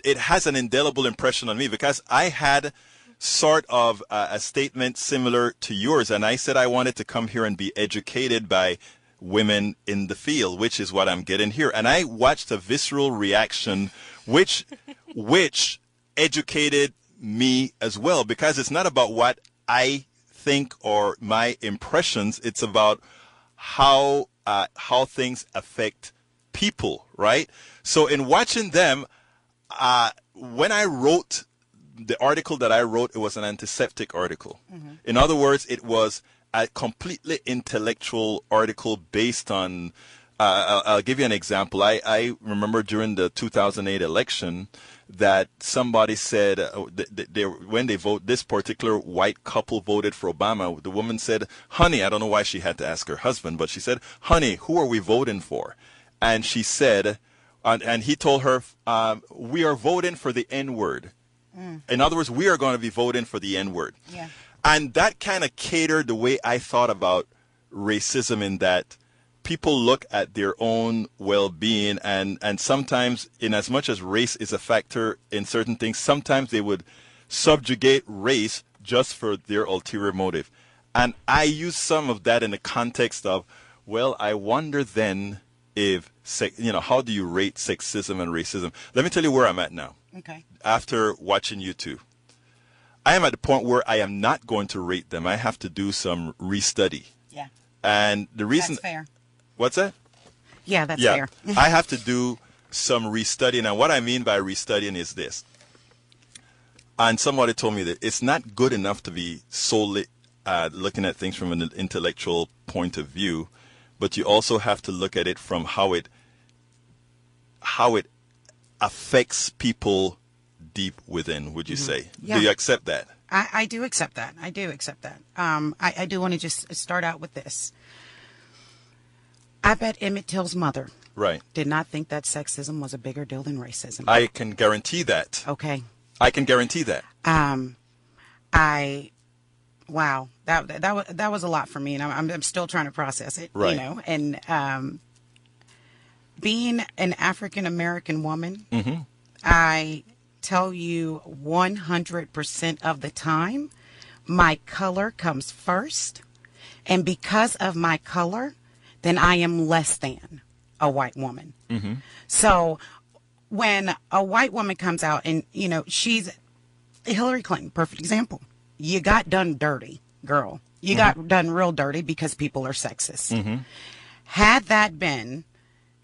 it has an indelible impression on me, because I had sort of a statement similar to yours, and I said I wanted to come here and be educated by women in the field, which is what I'm getting here. And I watched a visceral reaction which educated me as well, because it's not about what I think or my impressions. It's about how things affect people, right? So in watching them, when I wrote the article that I wrote, it was an antiseptic article. In other words, it was a completely intellectual article based on I'll give you an example. I remember during the 2008 election that somebody said when they vote, this particular white couple voted for Obama. The woman said, honey, I don't know why she had to ask her husband, but she said, honey, who are we voting for? And she said, and he told her, we are voting for the N-word. In other words, we are going to be voting for the N-word. Yeah. And that kind of catered the way I thought about racism, in that people look at their own well-being, and sometimes, in as much as race is a factor in certain things, sometimes they would subjugate race just for their ulterior motive. And I use some of that in the context of, well, I wonder then if, how do you rate sexism and racism? Let me tell you where I'm at now. Okay. After watching you two, I am at the point where I am not going to rate them. I have to do some restudy. Yeah. And the reason... That's fair. What's that? Yeah, that's fair. I have to do some restudying. And what I mean by restudying is this. And somebody told me that it's not good enough to be solely looking at things from an intellectual point of view, but you also have to look at it from how it affects people deep within, would you say? Yeah. Do you accept that? I do accept that. I do accept that. I do want to just start out with this. I bet Emmett Till's mother did not think that sexism was a bigger deal than racism. I can guarantee that. Okay. I can guarantee that. Wow, that was a lot for me, and I'm still trying to process it. Right. And being an African American woman, Mm-hmm. I tell you 100% of the time, my color comes first, and because of my color, then I am less than a white woman. Mm-hmm. So when a white woman comes out and, she's Hillary Clinton, perfect example. You got done dirty, girl. You got done real dirty because people are sexist. Mm-hmm. Had that been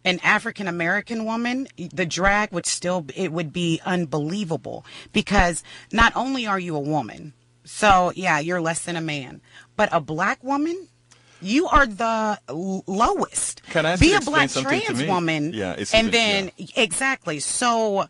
an African American woman, the drag would be unbelievable, because not only are you a woman, so yeah, you're less than a man, but a black woman, you are the lowest. Can I be a explain black something to trans me? woman? Yeah, it's and even- then yeah. exactly. So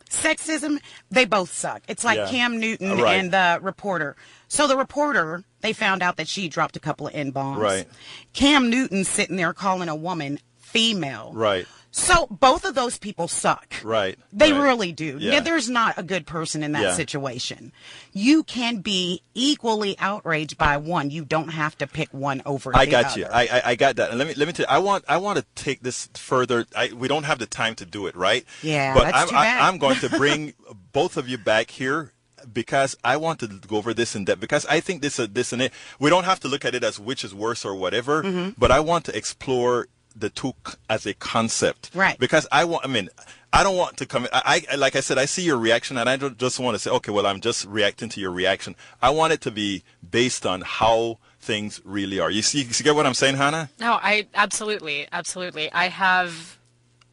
sexism, they both suck. It's like Yeah. Cam Newton Right. and the reporter. So the reporter, they found out that she dropped a couple of N-bombs. Right. Cam Newton sitting there calling a woman female. Right. So both of those people suck. Right. They Right. really do. Yeah. There's not a good person in that Yeah. situation. You can be equally outraged by one. You don't have to pick one over I the got other. you. I got that. And let me tell you, I want to take this further. We don't have the time to do it, right? Yeah, but that's too bad. I'm going to bring both of you back here, because I want to go over this in depth, because I think this and it. We don't have to look at it as which is worse or whatever, but I want to explore the two as a concept. Right. Because I don't want to come. Like I said, I see your reaction, and I don't just want to say, okay, well, I'm just reacting to your reaction. I want it to be based on how things really are. You get what I'm saying, Hannah? No, I absolutely. I have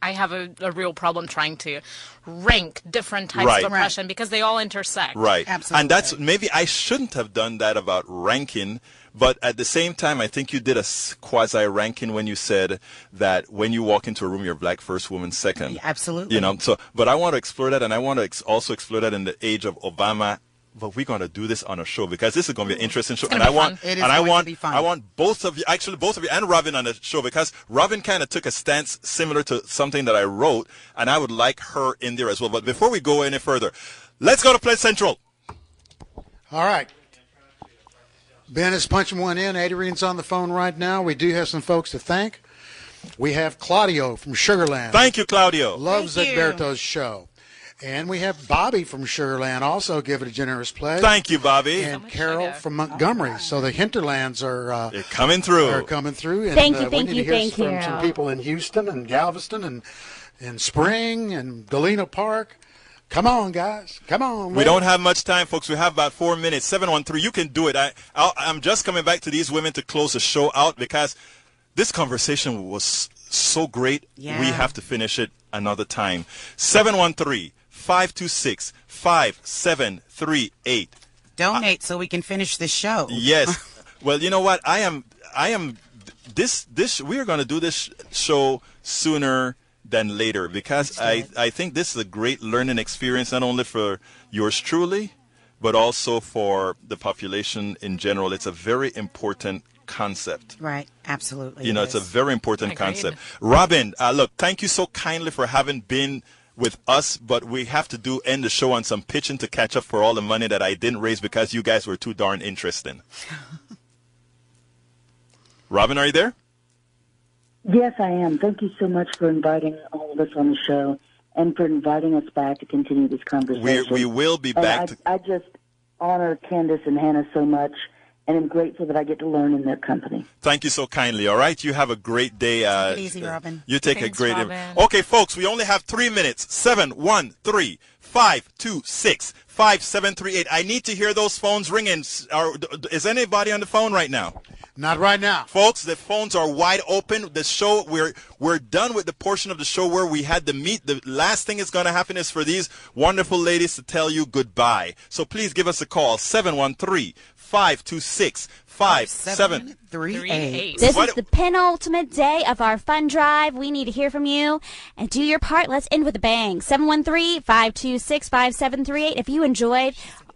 a real problem trying to rank different types Right. of oppression because they all intersect. Right. Absolutely. And that's, maybe I shouldn't have done that about ranking, but at the same time, I think you did a quasi-ranking when you said that when you walk into a room, you're black first, woman second. Yeah, absolutely. But I want to explore that, and I want to also explore that in the age of Obama. But we're going to do this on a show, because this is going to be an interesting show. gonna And be fun. It is going to be fun. I want both of you, and Robin on the show, because Robin kind of took a stance similar to something that I wrote, and I would like her in there as well. But before we go any further, let's go to Play Central. All right. Ben is punching one in. Adrian's on the phone right now. We do have some folks to thank. We have Claudio from Sugarland. Thank you, Claudio. Loves Thank you. Egberto's show. And we have Bobby from Sugarland also giving a generous pledge. Thank you, Bobby. And much Carol sugar. from Montgomery. So the hinterlands are They're coming through. are coming through. And, Thank you, we thank need you, to hear thank from you. some people in Houston and Galveston and Spring and Galena Park. Come on, guys. Come on. We don't have much time, folks. We have about 4 minutes. 713, you can do it. I'm just coming back to these women to close the show out, because this conversation was so great. Yeah. We have to finish it another time. 713-526-5738. Donate so we can finish this show. Yes. Well, you know what? I am we are going to do this show sooner than later, because I think this is a great learning experience, not only for yours truly, but also for the population in general. It's a very important concept. Right, absolutely. You know, it's a very important concept. Robin, look, thank you so kindly for having been with us, but we have to end the show on some pitching to catch up for all the money that I didn't raise because you guys were too darn interesting. Robin, are you there? Yes, I am. Thank you so much for inviting all of us on the show and for inviting us back to continue this conversation. We will be back. I just honor Candace and Hannah so much, and I'm grateful that I get to learn in their company. Thank you so kindly. All right, you have a great day. Take it easy, Robin. You take Thanks, a great Robin. day. Okay, folks, we only have 3 minutes. 713-526-5738. I need to hear those phones ringing. Is anybody on the phone right now? Not right now. Folks, the phones are wide open. The show, we're done with the portion of the show where we had the meet. The last thing is going to happen is for these wonderful ladies to tell you goodbye. So please give us a call, 713-526-5738. This is the penultimate day of our fund drive. We need to hear from you and do your part. Let's end with a bang. 713-526-5738. If you enjoyed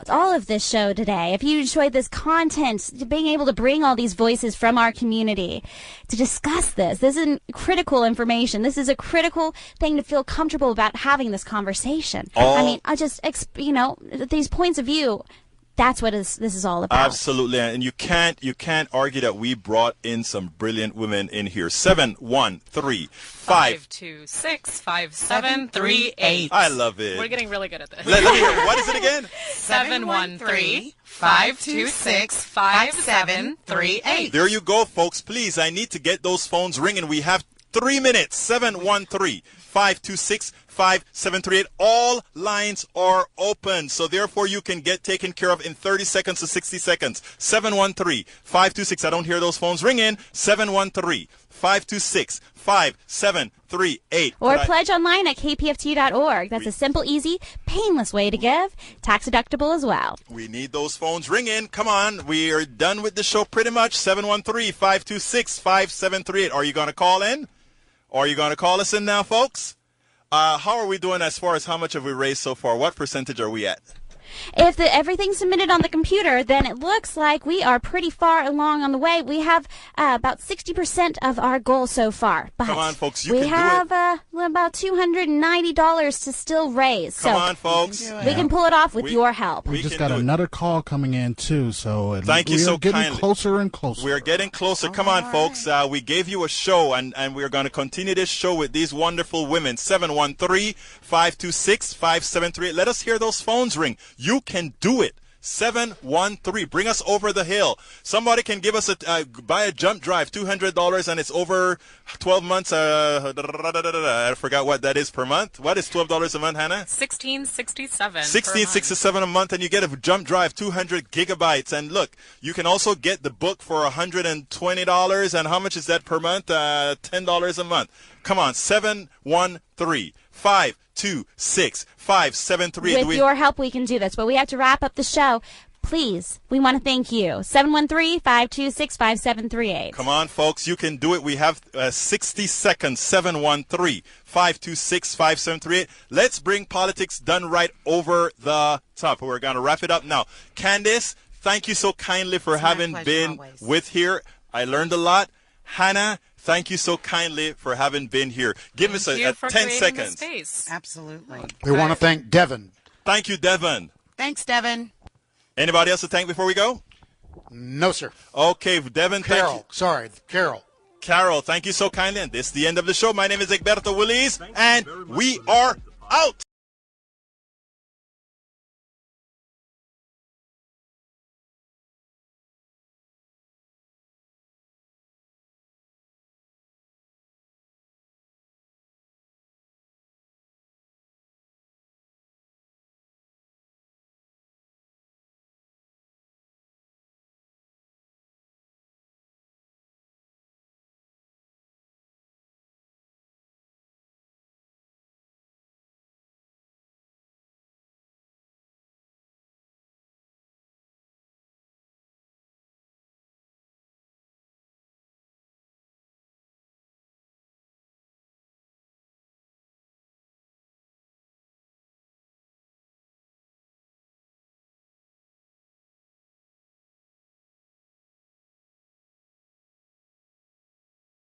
all of this show today, if you enjoyed this content, being able to bring all these voices from our community to discuss this is critical information. This is a critical thing to feel comfortable about having this conversation. I mean, these points of view, that's what this is all about. Absolutely, and you can't argue that we brought in some brilliant women in here. 713-526-5738. I love it. We're getting really good at this. Let me hear it. What is it again? 713-526-5738. There you go, folks. Please, I need to get those phones ringing. We have 3 minutes. 713-526-5738. All lines are open, so therefore you can get taken care of in 30 seconds to 60 seconds. 713-526. I don't hear those phones ringing. 713-526-5738. Or pledge online at kpft.org. That's a simple, easy, painless way to give. Tax deductible as well. We need those phones ringing. Come on. We are done with the show pretty much. 713-526-5738. Are you going to call in? Are you going to call us in now, folks? How are we doing as far as how much have we raised so far? What percentage are we at? If everything's submitted on the computer, then it looks like we are pretty far along on the way. We have about 60% of our goal so far. But come on, folks. You we can have do it. About $290 to still raise. Come on, folks. We can pull it off with your help. We just got another call coming in, too. So thank you so kindly. We're getting closer and closer. We're getting closer. Come on, folks. We gave you a show, and we're going to continue this show with these wonderful women. 713-526-5738. Let us hear those phones ring. You can do it. 713. Bring us over the hill. Somebody can give us buy a jump drive, $200, and it's over 12 months. I forgot what that is per month. What is $12 a month, Hannah? $16.67. $16.67 a month, and you get a jump drive, 200 gigabytes. And look, you can also get the book for $120. And how much is that per month? $10 a month. Come on, 713-526-5738. With your help, we can do this, but we have to wrap up the show. Please, we want to thank you. 713-526-5738. Come on, folks, you can do it. We have 60 seconds. 713-526-5738. Let's bring politics done right over the top. We're going to wrap it up now. Candace, thank you so kindly for having been with here. I learned a lot. Hannah, thank you so kindly for having been here. Give us a 10 seconds. Absolutely. We want to thank Devin. Thank you, Devin. Thanks, Devin. Anybody else to thank before we go? No, sir. Okay, Devin, thank you. Carol. Sorry, Carol. Carol, thank you so kindly. And this is the end of the show. My name is Egberto Willis, and we are out.